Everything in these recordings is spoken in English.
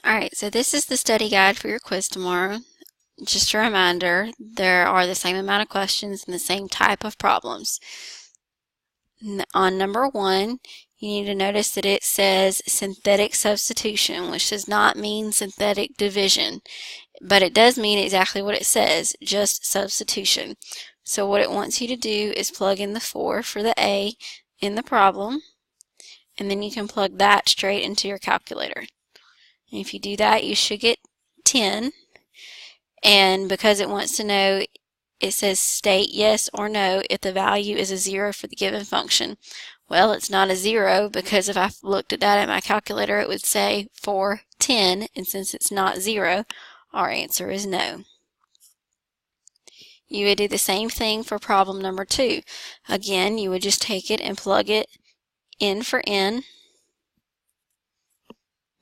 Alright, so this is the study guide for your quiz tomorrow. Just a reminder, there are the same amount of questions and the same type of problems. On number 1, you need to notice that it says synthetic substitution, which does not mean synthetic division, but it does mean exactly what it says, just substitution. So what it wants you to do is plug in the 4 for the A in the problem, and then you can plug that straight into your calculator. And if you do that, you should get 10. And because it wants to know, it says state yes or no if the value is a 0 for the given function. Well, it's not a 0 because if I looked at that at my calculator, it would say 410, and since it's not 0, our answer is no. You would do the same thing for problem number 2. Again, you would just take it and plug it in for n,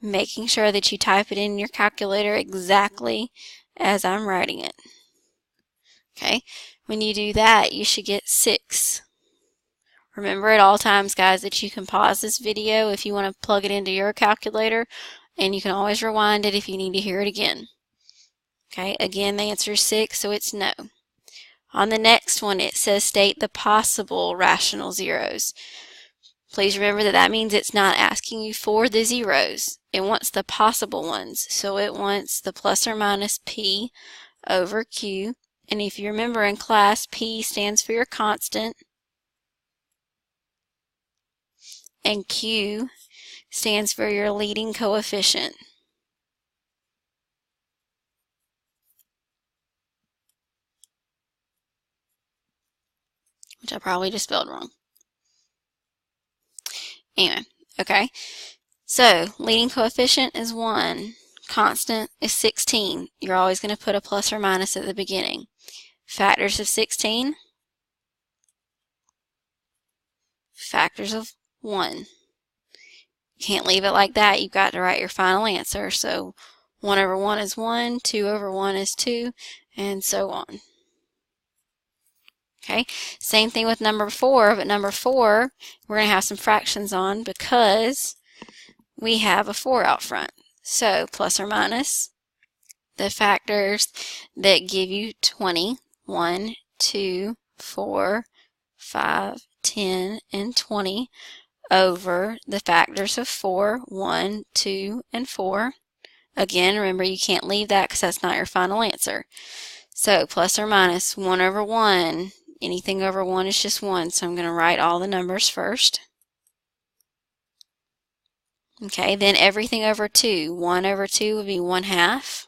making sure that you type it in your calculator exactly as I'm writing it. Okay, when you do that, you should get 6. Remember at all times, guys, that you can pause this video if you want to plug it into your calculator, and you can always rewind it if you need to hear it again. Okay, again, the answer is 6, so it's no. On the next one, it says state the possible rational zeros. Please remember that that means it's not asking you for the zeros. It wants the possible ones. So it wants the plus or minus p over q. And if you remember in class, p stands for your constant, and q stands for your leading coefficient. Which I probably just spelled wrong. Anyway, okay. So, leading coefficient is 1. Constant is 16. You're always going to put a plus or minus at the beginning. Factors of 16. Factors of 1. You can't leave it like that. You've got to write your final answer. So, 1 over 1 is 1, 2 over 1 is 2, and so on. Okay, same thing with number 4, but number 4, we're going to have some fractions on because we have a 4 out front. So, plus or minus the factors that give you 20, 1, 2, 4, 5, 10, and 20 over the factors of 4, 1, 2, and 4. Again, remember you can't leave that because that's not your final answer. So, plus or minus 1 over 1. Anything over 1 is just 1, so I'm going to write all the numbers first. Okay, then everything over 2. 1 over 2 would be 1/2.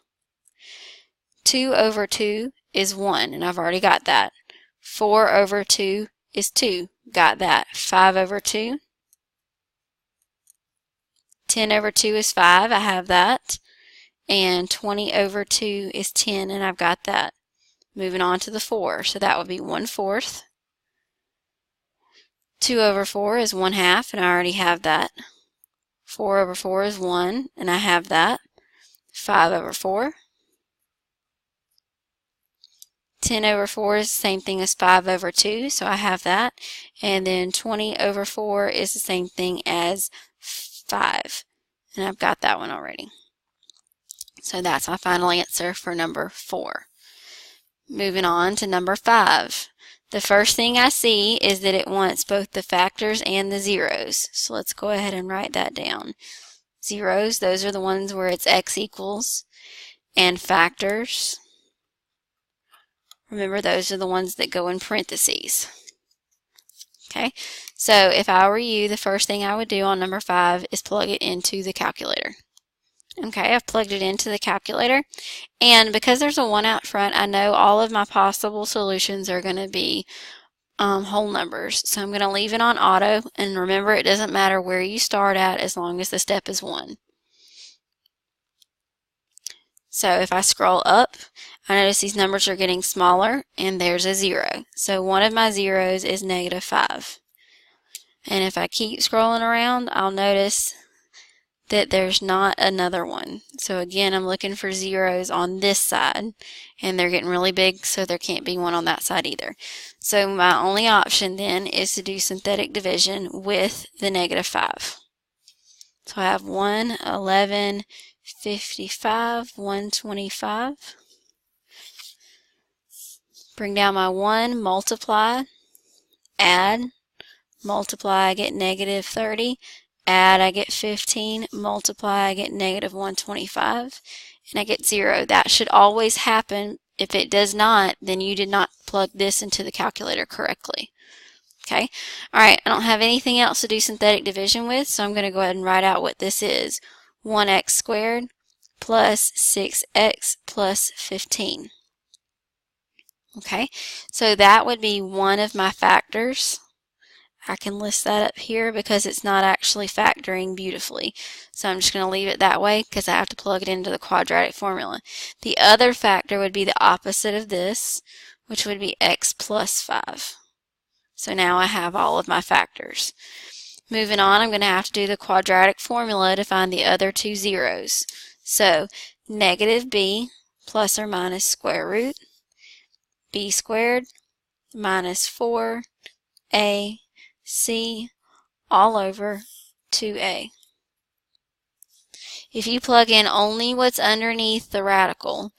2 over 2 is 1, and I've already got that. 4 over 2 is 2. Got that. 5 over 2. 10 over 2 is 5. I have that. And 20 over 2 is 10, and I've got that. Moving on to the 4, so that would be 1/4. 2 over 4 is 1/2, and I already have that. 4 over 4 is 1, and I have that. 5 over 4. 10 over 4 is the same thing as 5 over 2, so I have that. And then 20 over 4 is the same thing as 5, and I've got that one already. So that's my final answer for number 4. Moving on to number 5. The first thing I see is that it wants both the factors and the zeros. So let's go ahead and write that down. Zeros, those are the ones where it's x equals. And factors, remember those are the ones that go in parentheses. Okay, so if I were you, the first thing I would do on number 5 is plug it into the calculator. Okay, I've plugged it into the calculator, and because there's a 1 out front, I know all of my possible solutions are going to be whole numbers. So I'm going to leave it on auto, and remember it doesn't matter where you start at as long as the step is 1. So if I scroll up, I notice these numbers are getting smaller, and there's a 0. So one of my zeros is -5. And if I keep scrolling around, I'll notice that there's not another one. So again, I'm looking for zeros on this side, and they're getting really big, so there can't be one on that side either. So my only option then is to do synthetic division with the -5. So I have 1, 11, 55, 125. Bring down my 1, multiply, add, multiply, I get negative 30, add, I get 15, multiply, I get negative 125, and I get 0. That should always happen. If it does not, then you did not plug this into the calculator correctly. Okay, all right, I don't have anything else to do synthetic division with, so I'm going to go ahead and write out what this is. 1x squared plus 6x plus 15. Okay, so that would be one of my factors. I can list that up here because it's not actually factoring beautifully. So I'm just going to leave it that way because I have to plug it into the quadratic formula. The other factor would be the opposite of this, which would be x plus 5. So now I have all of my factors. Moving on, I'm going to have to do the quadratic formula to find the other two zeros. So negative b plus or minus square root b squared minus 4ac all over 2a. If you plug in only what's underneath the radical,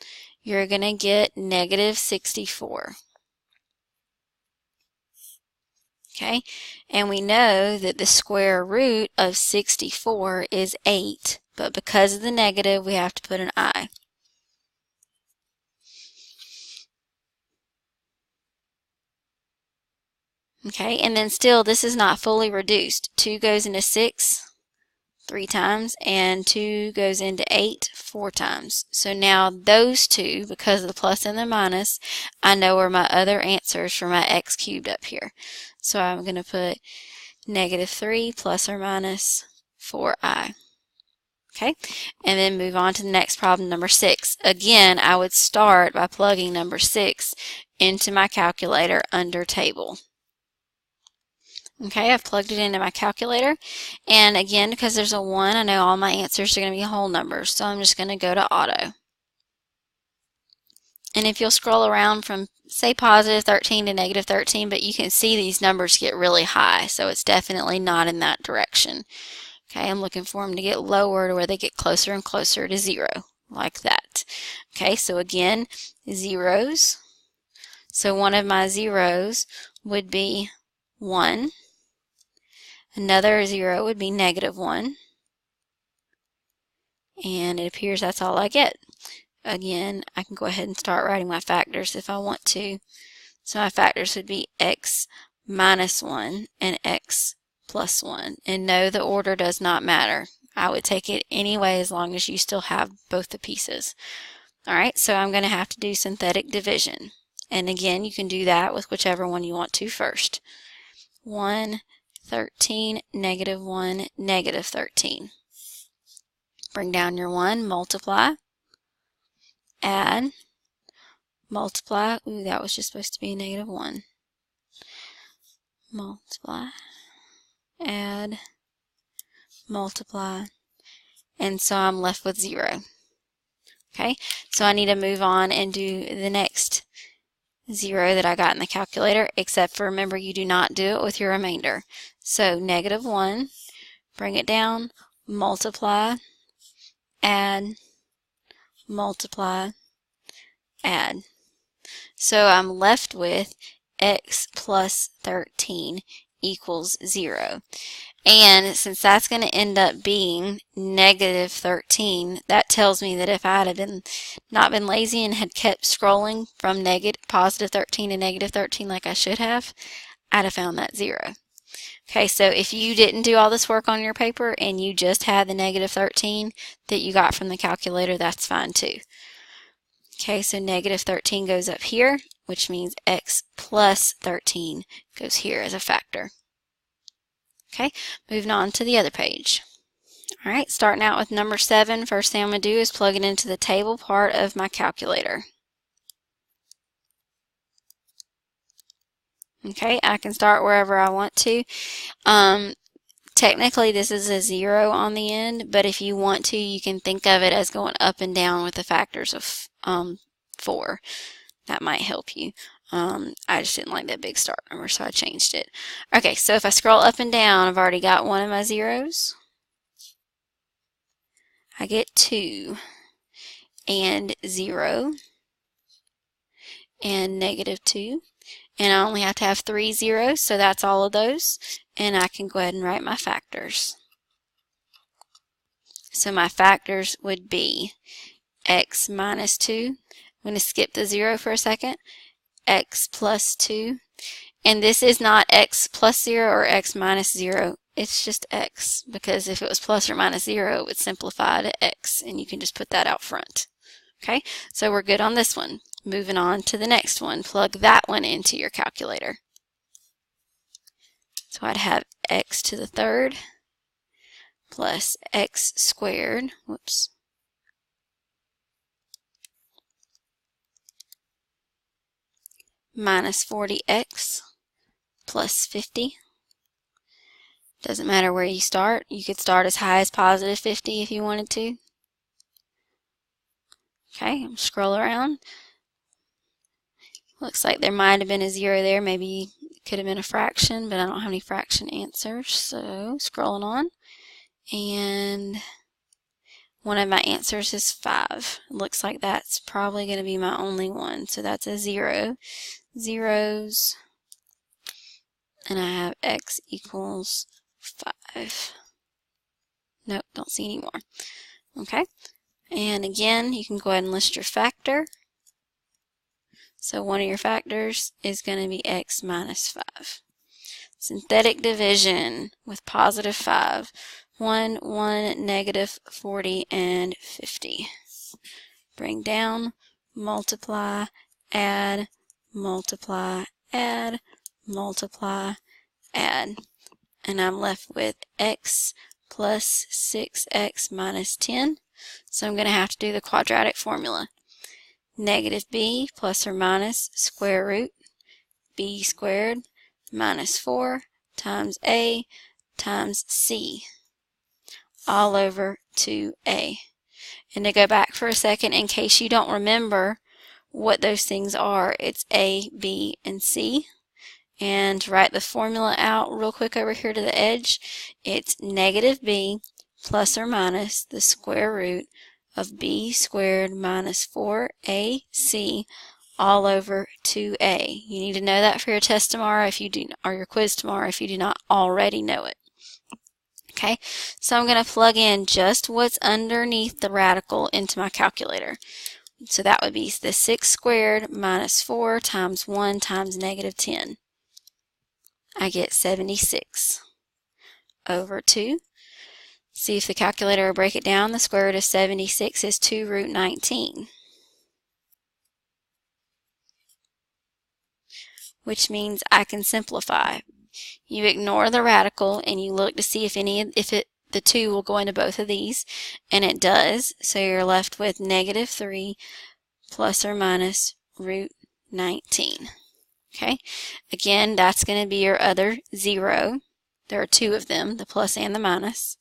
you're going to get negative 64. Okay, and we know that the square root of 64 is 8, but because of the negative, we have to put an I. Okay, and then still, this is not fully reduced. 2 goes into 6 3 times, and 2 goes into 8 4 times. So now those two, because of the plus and the minus, I know are my other answers for my x cubed up here. So I'm going to put negative 3 plus or minus 4i. Okay, and then move on to the next problem, number 6. Again, I would start by plugging number 6 into my calculator under table. Okay, I've plugged it into my calculator, and again, because there's a 1, I know all my answers are going to be whole numbers, so I'm just going to go to auto. And if you'll scroll around from, say, positive 13 to negative 13, but you can see these numbers get really high, so it's definitely not in that direction. Okay, I'm looking for them to get lower to where they get closer and closer to 0, like that. Okay, so again, zeros. So one of my zeros would be 1. Another 0 would be negative 1. And it appears that's all I get. Again, I can go ahead and start writing my factors if I want to. So my factors would be x minus 1 and x plus 1. And no, the order does not matter. I would take it anyway as long as you still have both the pieces. Alright, so I'm going to have to do synthetic division. And again, you can do that with whichever one you want to first. 1, 13, negative 1, negative 13. Bring down your 1, multiply, add, multiply. Ooh, that was just supposed to be a negative 1. Multiply, add, multiply, and so I'm left with 0. Okay, so I need to move on and do the next 0 that I got in the calculator, except for remember you do not do it with your remainder. So negative 1, bring it down, multiply, add, multiply, add. So I'm left with x plus 13 equals 0. And since that's going to end up being negative 13, that tells me that if I had not been lazy and had kept scrolling from positive 13 to negative 13 like I should have, I'd have found that 0. Okay, so if you didn't do all this work on your paper and you just had the negative 13 that you got from the calculator, that's fine too. Okay, so negative 13 goes up here, which means x plus 13 goes here as a factor. Okay, moving on to the other page. All right, starting out with number 7, first thing I'm going to do is plug it into the table part of my calculator. Okay, I can start wherever I want to. Technically, this is a 0 on the end, but if you want to, you can think of it as going up and down with the factors of 4. That might help you. I just didn't like that big start number, so I changed it. Okay, so if I scroll up and down, I've already got one of my zeros. I get 2 and 0 and negative 2. And I only have to have 3 zeros, so that's all of those. And I can go ahead and write my factors. So my factors would be x minus 2. I'm going to skip the 0 for a second. X plus 2. And this is not x plus 0 or x minus 0. It's just x, because if it was plus or minus 0, it would simplify to x, and you can just put that out front. Okay, so we're good on this one. Moving on to the next one. Plug that one into your calculator. So I'd have x to the third plus x squared, whoops, minus 40x plus 50. Doesn't matter where you start. You could start as high as positive 50 if you wanted to. Okay, scroll around. Looks like there might have been a 0 there. Maybe it could have been a fraction, but I don't have any fraction answers. So scrolling on. And one of my answers is 5. Looks like that's probably going to be my only one. So that's a 0. Zeros. And I have x equals 5. Nope, don't see any more. Okay. And again, you can go ahead and list your factor. So one of your factors is going to be x minus 5. Synthetic division with positive 5. 1, 1, negative 40, and 50. Bring down, multiply, add, multiply, add, multiply, add. And I'm left with x plus 6x minus 10. So I'm going to have to do the quadratic formula. Negative b plus or minus square root b squared minus 4 times a times c all over 2a. And to go back for a second, in case you don't remember what those things are, it's a, b, and c. And to write the formula out real quick over here to the edge, it's negative b plus or minus the square root of b squared minus 4ac all over 2a. You need to know that for your test tomorrow if you do, or your quiz tomorrow if you do not already know it. Okay, so I'm going to plug in just what's underneath the radical into my calculator. So that would be the 6 squared minus 4 times 1 times negative 10. I get 76 over 2. See if the calculator will break it down. The square root of 76 is 2 root 19. Which means I can simplify. You ignore the radical and you look to see if the 2 will go into both of these, and it does. So you're left with negative 3 plus or minus root 19. Okay, again, that's going to be your other 0. There are 2 of them, the plus and the minus.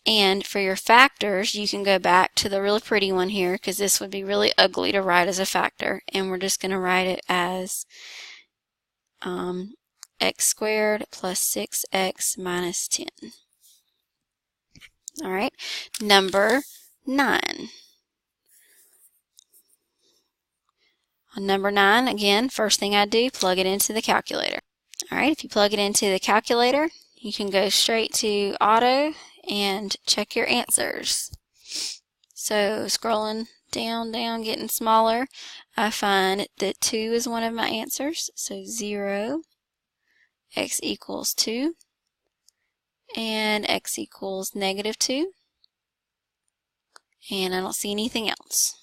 And for your factors, you can go back to the really pretty one here, because this would be really ugly to write as a factor, and we're just going to write it as x squared plus 6x minus 10. All right, number 9. On number 9, again, first thing I do, plug it into the calculator. All right, if you plug it into the calculator, you can go straight to auto and check your answers. So scrolling down, getting smaller, I find that 2 is one of my answers. So 0, x equals 2, and x equals negative 2. And I don't see anything else.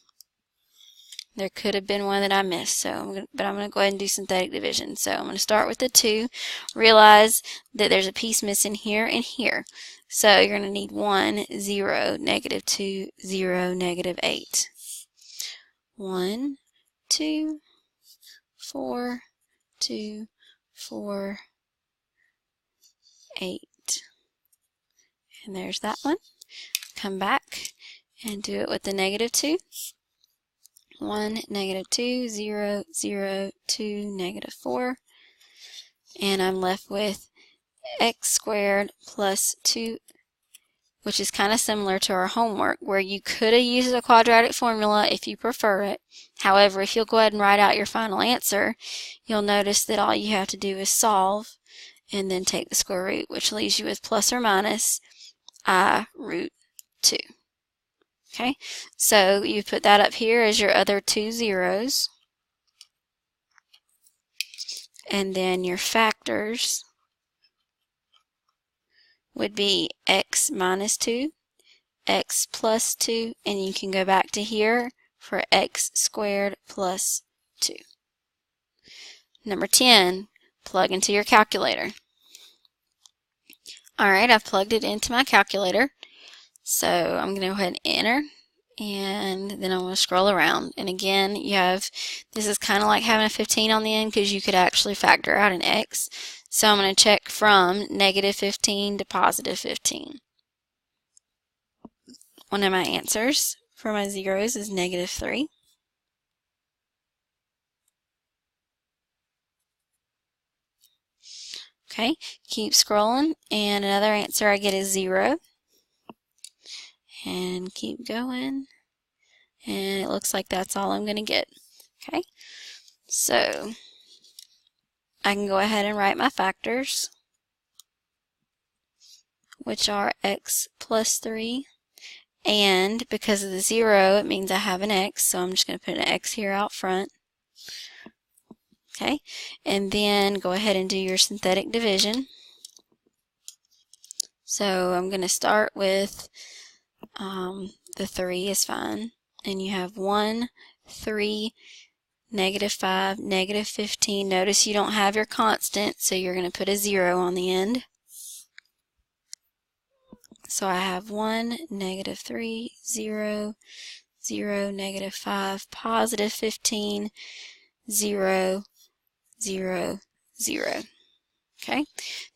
There could have been one that I missed, but I'm going to go ahead and do synthetic division. So I'm going to start with the 2. Realize that there's a piece missing here and here. So you're going to need 1, 0, negative 2, 0, negative 8. 1, 2, 4, 2, 4, 8. And there's that one. Come back and do it with the negative 2. 1, negative 2, 0, 0, 2, negative 4. And I'm left with x squared plus 2 which is kind of similar to our homework, where you could have used a quadratic formula if you prefer it. However, if you'll go ahead and write out your final answer, you'll notice that all you have to do is solve and then take the square root, which leaves you with plus or minus I root 2. Okay, so you put that up here as your other two zeros. And then your factors would be x minus 2, x plus 2, and you can go back to here for x squared plus 2. Number 10, plug into your calculator. Alright, I've plugged it into my calculator. So I'm going to go ahead and enter, and then I'm going to scroll around. And again, you have, this is kind of like having a 15 on the end because you could actually factor out an x. So I'm going to check from negative 15 to positive 15. One of my answers for my zeros is negative 3. Okay, keep scrolling, and another answer I get is 0. And keep going, and it looks like that's all I'm going to get. Okay, so I can go ahead and write my factors, which are x plus 3, and because of the 0, it means I have an x, so I'm just going to put an x here out front. Okay, and then go ahead and do your synthetic division. So I'm going to start with the 3 is fine, and you have 1, 3, negative 5, negative 15. Notice you don't have your constant, so you're going to put a 0 on the end. So I have 1, negative 3, 0, 0, negative 5, positive 15, 0, 0, 0. Okay,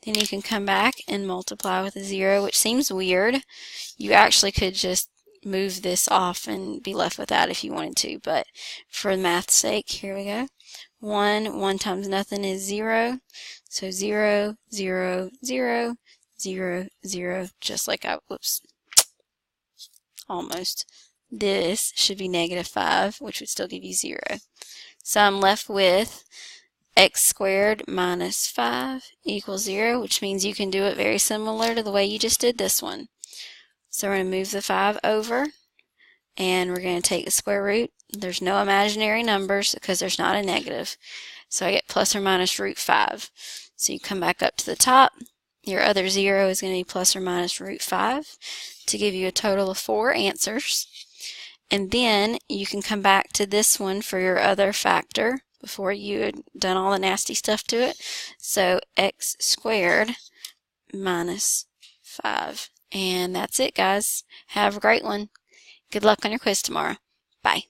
then you can come back and multiply with a 0, which seems weird. You actually could just move this off and be left with that if you wanted to, but for math's sake, here we go. 1 times nothing is 0, so 0, 0, 0, 0, 0, just like almost. This should be negative 5, which would still give you 0. So I'm left with x squared minus 5 equals 0, which means you can do it very similar to the way you just did this one. So we're going to move the 5 over, and we're going to take the square root. There's no imaginary numbers because there's not a negative. So I get plus or minus root 5. So you come back up to the top. Your other 0 is going to be plus or minus root 5 to give you a total of 4 answers. And then you can come back to this one for your other factor before you had done all the nasty stuff to it. So x squared minus 5. And that's it, guys. Have a great one. Good luck on your quiz tomorrow. Bye.